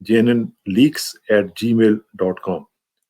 jnnleaks@gmail.com।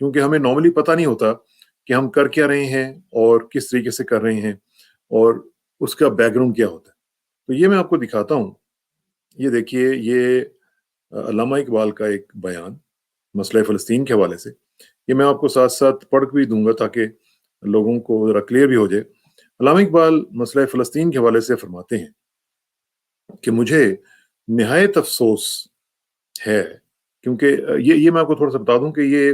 کیونکہ ہمیں نارملی پتہ نہیں ہوتا کہ ہم کر کیا رہے ہیں اور کس طریقے سے کر رہے ہیں اور اس کا بیک گراؤنڈ کیا ہوتا ہے. تو یہ میں آپ کو دکھاتا ہوں. یہ دیکھیے، یہ علامہ اقبال کا ایک بیان مسئلہ فلسطین کے حوالے سے. یہ میں آپ کو ساتھ ساتھ پڑھ بھی دوں گا تاکہ لوگوں کو ذرا کلیئر بھی ہو جائے. علامہ اقبال مسئلہ فلسطین کے حوالے سے فرماتے ہیں کہ مجھے نہایت افسوس ہے، کیونکہ یہ میں آپ کو تھوڑا سا بتا دوں کہ یہ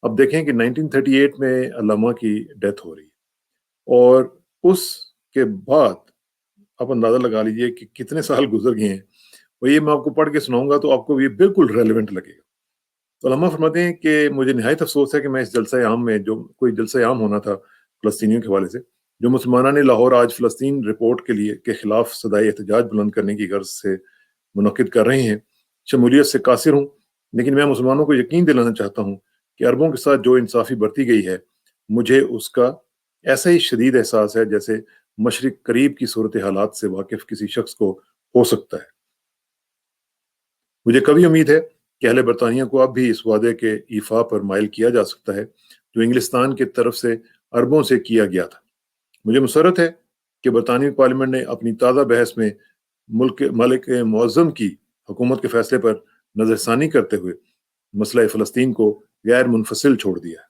اب دیکھیں کہ 1938 میں علامہ کی ڈیتھ ہو رہی ہے اور اس کے بعد آپ اندازہ لگا لیجئے کہ کتنے سال گزر گئے ہیں. اور یہ میں آپ کو پڑھ کے سناؤں گا تو آپ کو یہ بالکل ریلیونٹ لگے گا. تو علامہ فرماتے ہیں کہ مجھے نہایت افسوس ہے کہ میں اس جلسہ عام میں، جو کوئی جلسہ عام ہونا تھا فلسطینیوں کے حوالے سے، جو مسلمانوں نے لاہور آج فلسطین رپورٹ کے خلاف صدائے احتجاج بلند کرنے کی غرض سے منعقد کر رہے ہیں، شمولیت سے قاصر ہوں. لیکن میں مسلمانوں کو یقین دلانا چاہتا ہوں کہ عربوں کے ساتھ جو انصافی برتی گئی ہے، مجھے اس کا ایسا ہی شدید احساس ہے جیسے مشرق قریب کی صورت حالات سے واقف کسی شخص کو ہو سکتا ہے. مجھے کبھی امید ہے کہ اہل برطانیہ کو اب بھی اس وعدے کے ایفا پر مائل کیا جا سکتا ہے جو انگلستان کی طرف سے عربوں سے کیا گیا تھا. مجھے مسرت ہے کہ برطانوی پارلیمنٹ نے اپنی تازہ بحث میں ملک معظم کی حکومت کے فیصلے پر نظر ثانی کرتے ہوئے مسئلہ فلسطین کو غیر منفصل چھوڑ دیا ہے.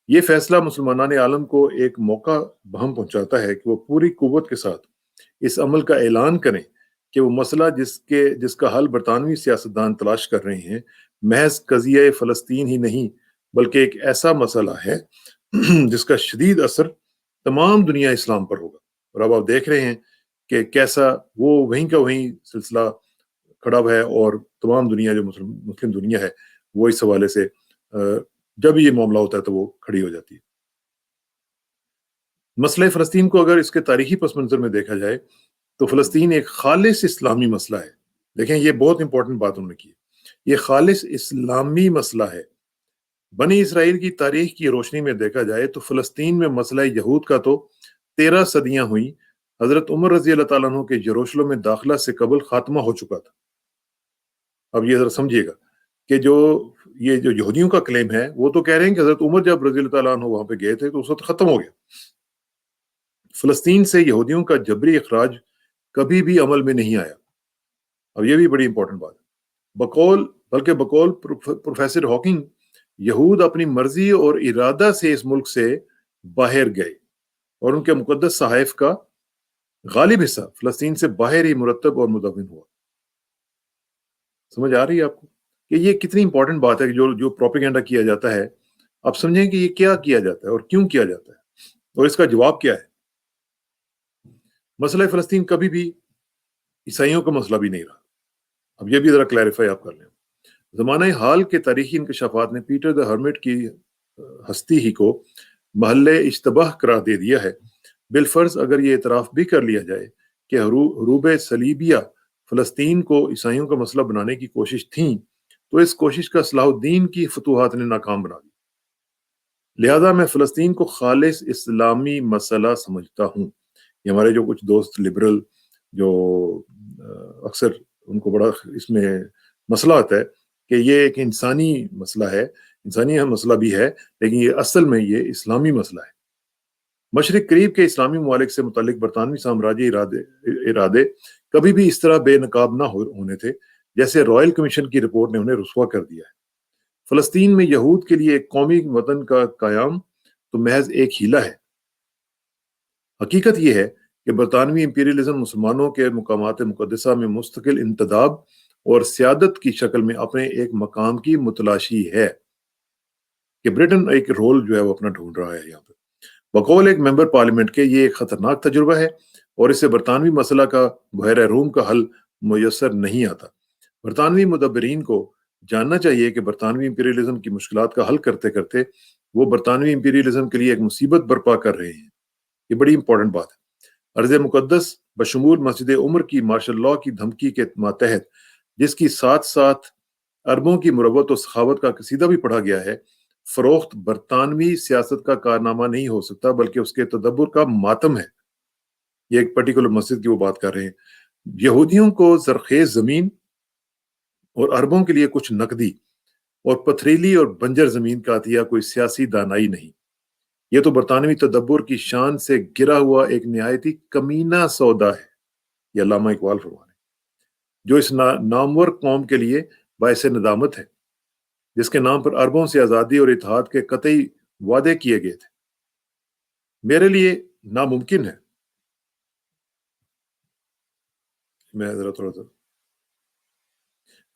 یہ فیصلہ مسلمانان عالم کو ایک موقع بہم پہنچاتا ہے کہ وہ پوری قوت کے ساتھ اس عمل کا اعلان کریں کہ وہ مسئلہ جس کا حل برطانوی سیاستدان تلاش کر رہے ہیں محض قضیہ فلسطین ہی نہیں بلکہ ایک ایسا مسئلہ ہے جس کا شدید اثر تمام دنیا اسلام پر ہوگا. اور اب آپ دیکھ رہے ہیں کہ کیسا وہ وہیں کا وہیں سلسلہ کھڑا ہے اور تمام دنیا جو مسلم دنیا ہے وہ اس حوالے سے جب یہ معاملہ ہوتا ہے تو وہ کھڑی ہو جاتی ہے. مسئلہ فلسطین کو اگر اس کے تاریخی پس منظر میں دیکھا جائے تو فلسطین ایک خالص اسلامی مسئلہ ہے. دیکھیں یہ بہت امپورٹنٹ بات انہوں نے کی. یہ خالص اسلامی مسئلہ ہے. بنی اسرائیل کی تاریخ کی روشنی میں دیکھا جائے تو فلسطین میں مسئلہ یہود کا تو 13 صدیاں ہوئیں. حضرت عمر رضی اللہ تعالیٰ عنہ کے یروشلم میں داخلہ سے قبل خاتمہ ہو چکا تھا. اب یہ ذرا سمجھیے گا کہ جو یہودیوں کا کلیم ہے وہ تو کہہ رہے ہیں کہ حضرت عمر جب رضی اللہ تعالیٰ عنہ وہاں پہ گئے تھے تو اس وقت ختم ہو گیا. فلسطین سے یہودیوں کا جبری اخراج کبھی بھی عمل میں نہیں آیا. اب یہ بھی بڑی امپورٹنٹ بات ہے. بلکہ بقول پروفیسر ہاکنگ یہود اپنی مرضی اور ارادہ سے اس ملک سے باہر گئے اور ان کے مقدس صحائف کا غالب حصہ فلسطین سے باہر ہی مرتب اور مدون ہوا. سمجھ آ رہی ہے آپ کو کہ یہ کتنی امپورٹنٹ بات ہے کہ جو پروپیگنڈا کیا جاتا ہے آپ سمجھیں کہ یہ کیا کیا جاتا ہے اور کیوں کیا جاتا ہے اور اس کا جواب کیا ہے. مسئلہ فلسطین کبھی بھی عیسائیوں کا مسئلہ بھی نہیں رہا. اب یہ بھی ذرا کلیریفائی آپ کر لیں. زمانہ حال کے تاریخی انکشافات نے پیٹر دا ہرمٹ کی ہستی ہی کو محل اشتباہ قرار دے دیا ہے. بالفرض اگر یہ اعتراف بھی کر لیا جائے کہ حروب صلیبیہ فلسطین کو عیسائیوں کا مسئلہ بنانے کی کوشش تھیں تو اس کوشش کا صلاح الدین کی فتوحات نے ناکام بنا دی. لہذا میں فلسطین کو خالص اسلامی مسئلہ سمجھتا ہوں. یہ ہمارے جو کچھ دوست لبرل جو اکثر ان کو بڑا اس میں مسئلہ آتا ہے کہ یہ ایک انسانی مسئلہ ہے، انسانی مسئلہ بھی ہے لیکن یہ اصل میں یہ اسلامی مسئلہ ہے. مشرق قریب کے اسلامی ممالک سے متعلق برطانوی سامراجی ارادے کبھی بھی اس طرح بے نقاب نہ ہونے تھے جیسے رائل کمیشن کی رپورٹ نے انہیں رسوا کر دیا ہے. فلسطین میں یہود کے لیے ایک قومی وطن کا قیام تو محض ایک ہیلہ ہے. حقیقت یہ ہے کہ برطانوی امپیریلزم مسلمانوں کے مقامات مقدسہ میں مستقل انتداب اور سیادت کی شکل میں اپنے ایک مقام کی متلاشی ہے کہ برٹن ایک رول جو ہے وہ اپنا ڈھونڈ رہا ہے یہاں پہ. بقول ایک ممبر پارلیمنٹ کے یہ ایک خطرناک تجربہ ہے اور اس سے برطانوی مسئلہ کا بحیرہ روم کا حل میسر نہیں آتا. برطانوی مدبرین کو جاننا چاہیے کہ برطانوی امپیریلزم کی مشکلات کا حل کرتے کرتے وہ برطانوی امپیریلزم کے لیے ایک مصیبت برپا کر رہے ہیں. یہ بڑی امپورٹنٹ بات ہے. ارض مقدس بشمول مسجد عمر کی مارشل لاء کی دھمکی کے ماتحت جس کی ساتھ ساتھ عربوں کی مروت و سخاوت کا قصیدہ بھی پڑھا گیا ہے، فروخت برطانوی سیاست کا کارنامہ نہیں ہو سکتا بلکہ اس کے تدبر کا ماتم ہے. یہ ایک پرٹیکولر مسجد کی وہ بات کر رہے ہیں. یہودیوں کو زرخیز زمین اور عربوں کے لیے کچھ نقدی اور پتھریلی اور بنجر زمین کا عطیہ کوئی سیاسی دانائی نہیں، یہ تو برطانوی تدبر کی شان سے گرا ہوا ایک نہایتی کمینہ سودا ہے، یہ علامہ اقبال فرما رہے ہیں، جو اس نامور قوم کے لیے باعث ندامت ہے، جس کے نام پر اربوں سے آزادی اور اتحاد کے قطعی وعدے کیے گئے تھے۔ میرے لیے ناممکن ہے، میں ذرا تھوڑا سا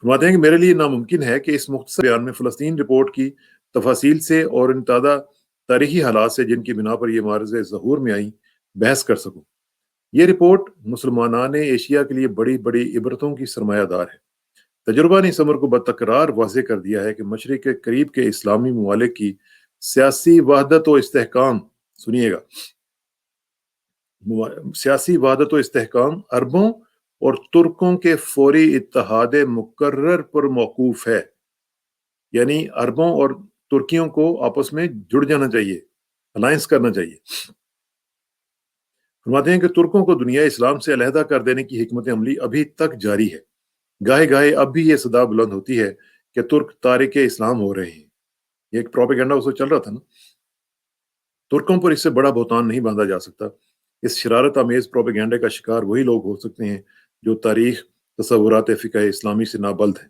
فرماتے ہیں کہ میرے لیے ناممکن ہے کہ اس مختصر بیان میں فلسطین رپورٹ کی تفاصیل سے اور ان تازہ تاریخی حالات سے جن کی بنا پر یہ معرض ظہور میں آئی بحث کر سکوں۔ یہ رپورٹ مسلمانان ایشیا کے لیے بڑی بڑی عبرتوں کی سرمایہ دار ہے۔ تجربہ نے اس امر کو بتکرار واضح کر دیا ہے کہ مشرق کے قریب کے اسلامی ممالک کی سیاسی وحدت و استحکام، سنیے گا، سیاسی وحدت و استحکام عربوں اور ترکوں کے فوری اتحاد مقرر پر موقوف ہے، یعنی عربوں اور ترکیوں کو آپس میں جڑ جانا چاہیے، الائنس کرنا چاہیے۔ فرماتے ہیں کہ ترکوں کو دنیا اسلام سے علیحدہ کر دینے کی حکمت عملی ابھی تک جاری ہے، گاہے گاہے اب بھی یہ صدا بلند ہوتی ہے کہ ترک تارک اسلام ہو رہے ہیں۔ یہ ایک پروپیگنڈا اس وقت چل رہا تھا نا۔ ترکوں پر اس سے بڑا بہتان نہیں باندھا جا سکتا۔ اس شرارت آمیز پروپیگنڈے کا شکار وہی لوگ ہو سکتے ہیں جو تاریخ، تصورات فقہ اسلامی سے نابلد ہیں۔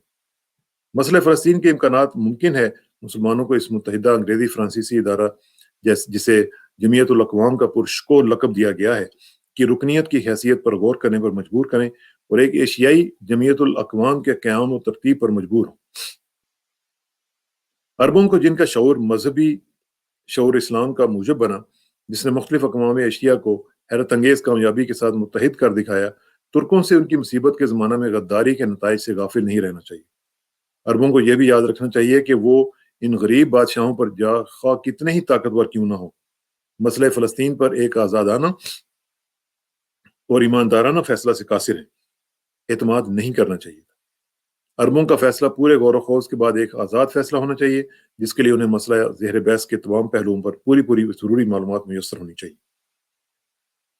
مسئلہ فلسطین کے امکانات ممکن ہے مسلمانوں کو اس متحدہ انگریزی فرانسیسی ادارہ جسے جمعیت الاقوام کا پرشکور لقب دیا گیا ہے کی رکنیت کی حیثیت پر غور کرنے پر مجبور کریں اور ایک ایشیائی جمعیت الاقوام کے قیام و ترتیب پر مجبور ہوں۔ عربوں کو جن کا شعور مذہبی شعور اسلام کا موجب بنا، جس نے مختلف اقوام ایشیا کو حیرت انگیز کامیابی کے ساتھ متحد کر دکھایا، ترکوں سے ان کی مصیبت کے زمانہ میں غداری کے نتائج سے غافل نہیں رہنا چاہیے۔ عربوں کو یہ بھی یاد رکھنا چاہیے کہ وہ ان غریب بادشاہوں پر جا خواہ کتنے ہی طاقتور کیوں نہ ہو، مسئلہ فلسطین پر ایک آزادانہ اور ایماندارانہ فیصلہ سے قاصر ہیں، اعتماد نہیں کرنا چاہیے۔ عربوں کا فیصلہ پورے غور و خوض کے بعد ایک آزاد فیصلہ ہونا چاہیے، جس کے لیے انہیں مسئلہ زہر بحث کے تمام پہلوؤں پر پوری ضروری معلومات میسر ہونی چاہیے۔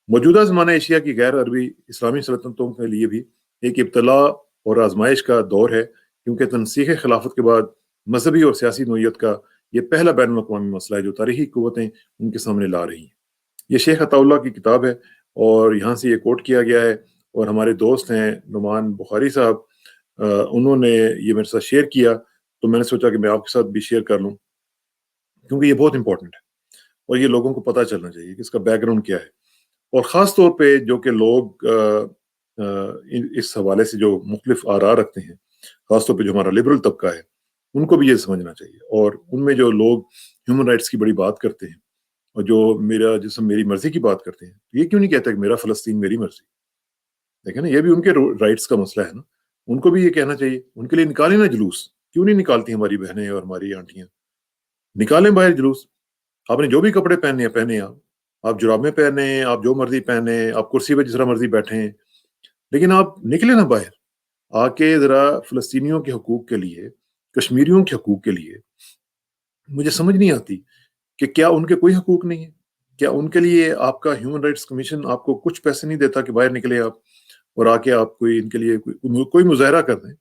موجودہ زمانہ ایشیا کی غیر عربی اسلامی سلطنتوں کے لیے بھی ایک ابتلا اور آزمائش کا دور ہے، کیونکہ تنسیخ خلافت کے بعد مذہبی اور سیاسی نوعیت کا یہ پہلا بین الاقوامی مسئلہ ہے جو تاریخی قوتیں ان کے سامنے لا رہی ہیں۔ یہ شیخ عطا اللہ کی کتاب ہے اور یہاں سے یہ کوٹ کیا گیا ہے، اور ہمارے دوست ہیں نعمان بخاری صاحب، انہوں نے یہ میرے ساتھ شیئر کیا، تو میں نے سوچا کہ میں آپ کے ساتھ بھی شیئر کر لوں، کیونکہ یہ بہت امپورٹنٹ ہے اور یہ لوگوں کو پتہ چلنا چاہیے کہ اس کا بیک گراؤنڈ کیا ہے، اور خاص طور پہ جو کہ لوگ اس حوالے سے جو مختلف آراء رکھتے ہیں، خاص طور پہ جو ہمارا لبرل طبقہ ہے، ان کو بھی یہ سمجھنا چاہیے۔ اور ان میں جو لوگ ہیومن رائٹس کی بڑی بات کرتے ہیں اور جو میرا جسم میری مرضی کی بات کرتے ہیں، یہ کیوں نہیں کہتے کہ میرا فلسطین میری مرضی؟ دیکھیں نا، یہ بھی ان کے رائٹس کا مسئلہ ہے نا، ان کو بھی یہ کہنا چاہیے، ان کے لیے نکالیں نا جلوس، کیوں نہیں نکالتی ہماری بہنیں اور ہماری آنٹیاں؟ نکالیں باہر جلوس، آپ نے جو بھی کپڑے پہنے ہیں پہنے، آپ جرابیں پہنے، آپ جو مرضی پہنے، آپ کرسی پہ جس طرح مرضی بیٹھیں، لیکن آپ نکلیں نا باہر آ کے ذرا فلسطینیوں کے حقوق کے لیے، کشمیریوں کے حقوق کے لیے۔ مجھے سمجھ نہیں آتی کہ کیا ان کے کوئی حقوق نہیں ہے؟ کیا ان کے لیے آپ کا ہیومن رائٹس کمیشن آپ کو کچھ پیسے نہیں دیتا کہ باہر نکلے آپ اور آ کے آپ کوئی ان کے لیے کوئی مظاہرہ کر دیں،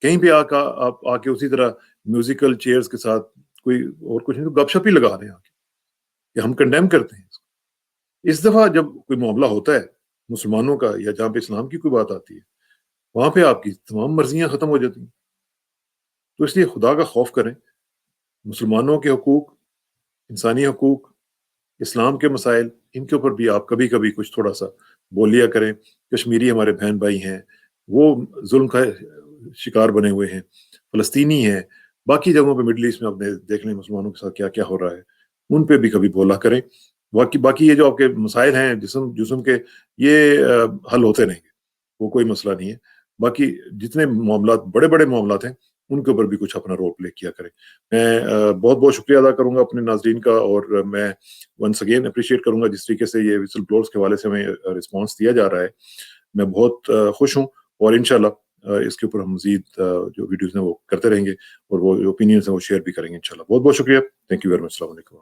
کہیں پہ آپ آ کے اسی طرح میوزیکل چیئرز کے ساتھ کوئی اور کچھ نہیں تو گپ شپ ہی لگا دیں آ کے، کہ ہم کنڈیم کرتے ہیں اس دفعہ جب کوئی معاملہ ہوتا ہے مسلمانوں کا یا جہاں پہ اسلام کی کوئی بات آتی ہے، وہاں پہ آپ کی تمام مرضیاں ختم ہو جاتی ہیں۔ تو اس لیے خدا کا خوف کریں، مسلمانوں کے حقوق، انسانی حقوق، اسلام کے مسائل، ان کے اوپر بھی آپ کبھی کبھی کچھ تھوڑا سا بول لیا کریں۔ کشمیری ہمارے بہن بھائی ہیں، وہ ظلم کا شکار بنے ہوئے ہیں، فلسطینی ہیں، باقی جگہوں پہ مڈل ایسٹ میں آپ نے دیکھ لیں مسلمانوں کے ساتھ کیا کیا ہو رہا ہے، ان پہ بھی کبھی بولا کریں۔ باقی یہ جو آپ کے مسائل ہیں جسم کے، یہ حل ہوتے رہیں گے، وہ کوئی مسئلہ نہیں ہے۔ باقی جتنے معاملات بڑے بڑے معاملات ہیں ان کے اوپر بھی کچھ اپنا رول پلے کیا کریں۔ میں بہت بہت شکریہ ادا کروں گا اپنے ناظرین کا، اور میں ونس اگین اپریشیٹ کروں گا جس طریقے سے یہ وسل بلورز کے حوالے سے ہمیں رسپانس دیا جا رہا ہے۔ میں بہت خوش ہوں، اور انشاءاللہ اس کے اوپر ہم مزید جو ویڈیوز ہیں وہ کرتے رہیں گے، اور وہ جو اوپینینز ہیں وہ شیئر بھی کریں گے انشاءاللہ۔ بہت بہت شکریہ، تھینک یو ویری مچ، السلام علیکم۔